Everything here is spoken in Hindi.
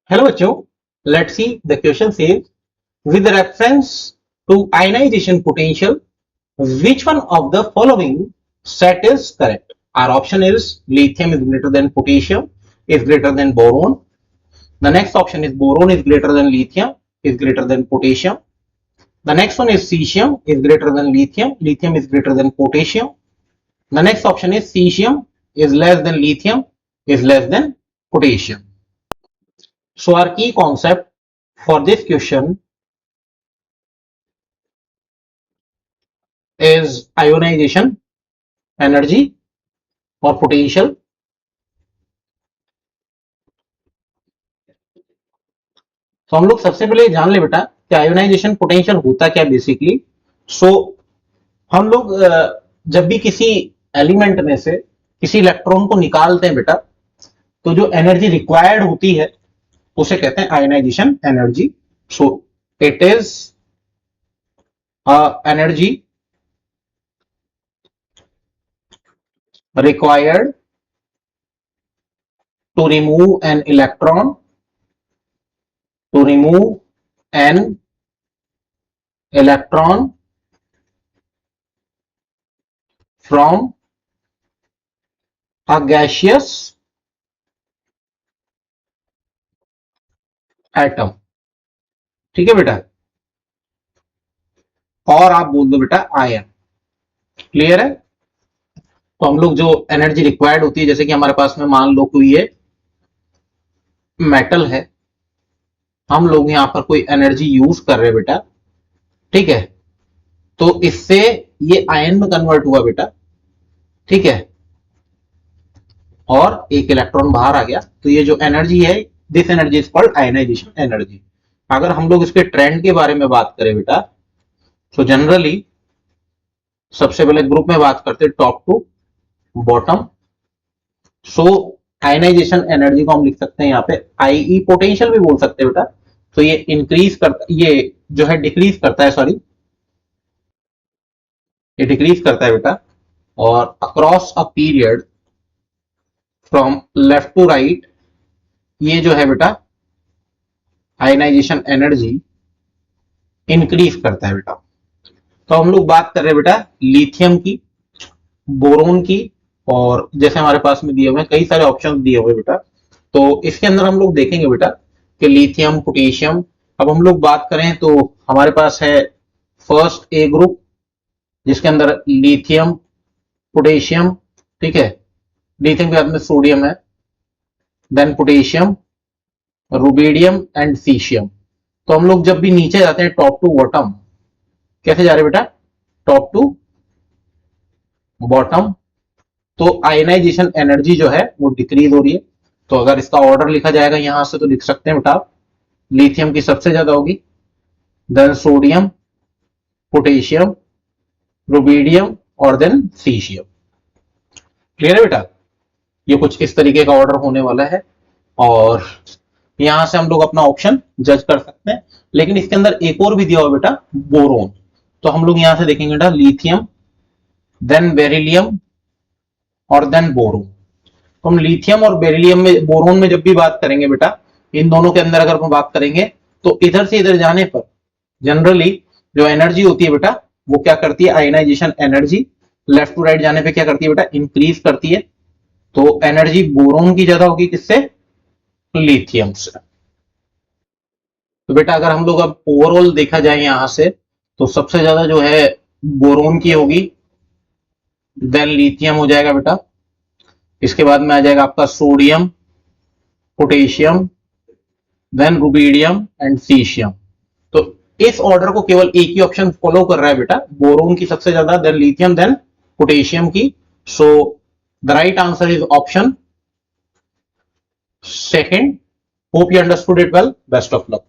Hello बच्चों, let's see the question says with reference to ionization potential, which one of the following set is correct? Our option is lithium is greater than potassium is greater than boron. The next option is boron is greater than lithium is greater than potassium. The next one is cesium is greater than lithium, lithium is greater than potassium. The next option is cesium is less than lithium is less than potassium. So our key concept for this question is ionization energy और पोटेंशियल। तो हम लोग सबसे पहले जान ले बेटा कि आयोनाइजेशन पोटेंशियल होता क्या बेसिकली। सो हम लोग जब भी किसी एलिमेंट में से किसी इलेक्ट्रॉन को निकालते हैं बेटा, तो जो एनर्जी रिक्वायर्ड होती है उसे कहते हैं ionization energy. So it is energy required to remove an electron from a gaseous atom। ठीक है बेटा, और आप बोल दो बेटा आयन। क्लियर है? तो हम लोग जो एनर्जी रिक्वायर्ड होती है, जैसे कि हमारे पास में मान लो कोई ये मेटल है, हम लोग यहां पर कोई एनर्जी यूज कर रहे हैं बेटा, ठीक है, तो इससे ये आयन में कन्वर्ट हुआ बेटा, ठीक है, और एक इलेक्ट्रॉन बाहर आ गया, तो ये जो एनर्जी है this energy is called ionization energy. अगर हम लोग इसके ट्रेंड के बारे में बात करें बेटा, तो जनरली सबसे पहले ग्रुप में बात करते हैं top to bottom. So ionization energy को हम लिख सकते हैं यहाँ पे आईई, पोटेंशियल भी बोल सकते हैं बेटा। तो ये इंक्रीज करता, ये जो है डिक्रीज करता है, सॉरी ये डिक्रीज करता है बेटा, और across a period from left to right ये जो है बेटा आयनाइजेशन एनर्जी इंक्रीज करता है बेटा। तो हम लोग बात कर रहे हैं बेटा लिथियम की, बोरोन की, और जैसे हमारे पास में दिए हुए हैं कई सारे ऑप्शंस दिए हुए बेटा, तो इसके अंदर हम लोग देखेंगे बेटा कि लिथियम, पोटेशियम। अब हम लोग बात करें तो हमारे पास है फर्स्ट ए ग्रुप जिसके अंदर लिथियम, पोटेशियम, ठीक है, लिथियम के बाद में सोडियम है, then potassium, rubidium and caesium. तो हम लोग जब भी नीचे जाते हैं टॉप टू बॉटम, कैसे जा रहे हैं बेटा, टॉप टू बॉटम, तो आयनाइजेशन एनर्जी जो है वो डिक्रीज हो रही है। तो अगर इसका ऑर्डर लिखा जाएगा यहां से तो लिख सकते हैं बेटा, लिथियम की सबसे ज्यादा होगी, देन सोडियम, पोटेशियम, रुबिडियम और देन सीशियम। क्लियर है बेटा? ये कुछ इस तरीके का ऑर्डर होने वाला है, और यहां से हम लोग अपना ऑप्शन जज कर सकते हैं। लेकिन इसके अंदर एक और भी दिया हुआ बेटा बोरोन, तो हम लोग यहां से देखेंगे बेटा लिथियम, देन बेरिलियम और देन बोरोन। तो हम लिथियम और बेरिलियम में, बोरोन में जब भी बात करेंगे बेटा, इन दोनों के अंदर अगर हम बात करेंगे तो इधर से इधर जाने पर जनरली जो एनर्जी होती है बेटा वो क्या करती है, ionization energy left to right जाने पे क्या करती है बेटा, इंक्रीज करती है। तो एनर्जी बोरोन की ज्यादा होगी किससे, लिथियम से। तो बेटा अगर हम लोग अब ओवरऑल देखा जाए यहां से, तो सबसे ज्यादा जो है बोरोन की होगी, देन लिथियम हो जाएगा बेटा, इसके बाद में आ जाएगा आपका sodium, potassium, then rubidium and caesium. तो इस ऑर्डर को केवल एक ही ऑप्शन फॉलो कर रहा है बेटा, बोरोन की सबसे ज्यादा, देन लिथियम, देन पोटेशियम की। So the right answer is option second. Hope you understood it well. Best of luck.